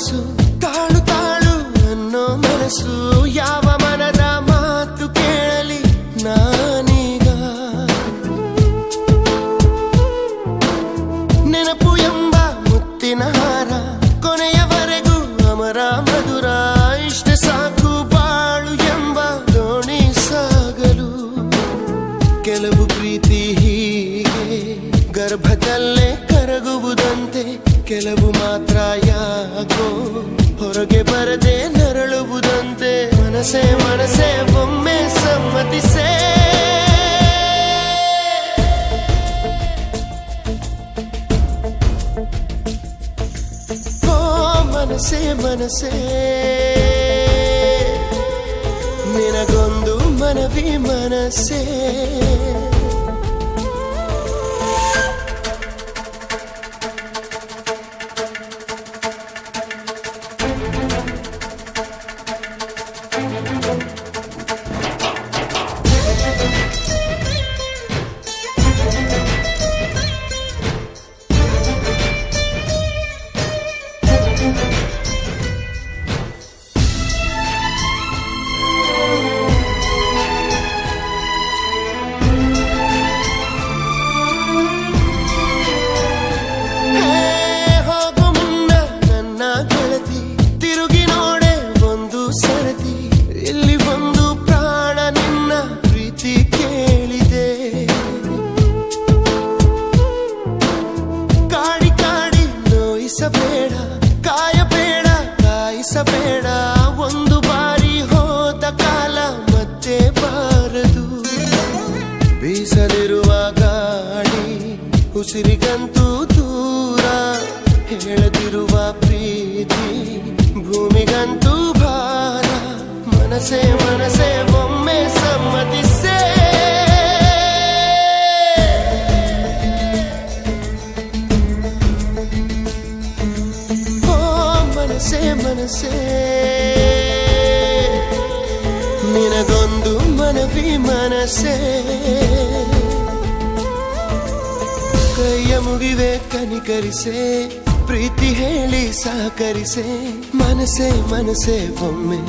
ಮನಸ್ಸು ತಾಳು ತಾಳು ಅನ್ನೋ ಮನಸ್ಸು ಯಾವ ಮನದ ಮಾತು ಕೇಳಲಿ ನಾನೀಗ ನೆನಪು ಎಂಬ ಮುತ್ತಿನ ಹಾರ ಕೊನೆಯವರೆಗೂ ಅಮರ ಮಧುರ ಇಷ್ಟ ಸಾಕು ಬಾಳು ಎಂಬ ದೋಣಿ ಸಾಗಲು ಕೆಲವು ಪ್ರೀತಿ ಹೀಗೆ ಗರ್ಭದಲ್ಲೇ ಕರಗುವುದಂತೆ ಕೆಲವು ಮಾತ್ರ ಯಾಕೋ ಹೊರಗೆ ಬರದೆ ನರಳುವುದಂತೆ ಮನಸೇ ಮನಸೇ ಒಮ್ಮೆ ಸಮ್ಮತಿಸೇ ಓ ಮನಸೇ ಮನಸೇ ನಿನಗೊಂದು ಮನವಿ ಮನಸೇ ಕಾಯಬೇಡ ಕಾಯಿಸಬೇಡ ಒಂದು ಬಾರಿ ಹೋದ ಕಾಲ ಮತ್ತೆ ಬಾರದು ಬೀಸಲಿರುವ ಗಾಳಿ ಉಸಿರಿಗಂತೂ ದೂರ ಹೇಳದಿರುವ ಪ್ರೀತಿ ಭೂಮಿಗಂತೂ ಭಾರ ಮನಸೇ ಮನಸೇ ಒಮ್ಮೆ ಸಮ್ಮತಿಸೇ ಮನಸೇ ಮನಸೇ ನಿನಗೊಂದು ಮನವಿ ಮನಸೇ ಕೈಯ ಮುಗಿವೆ ಕನಿಕರಿಸೆ ಪ್ರೀತಿ ಹೇಳಿ ಸಹಕರಿಸೆ ಮನಸೇ ಮನಸೇ ಒಮ್ಮೆ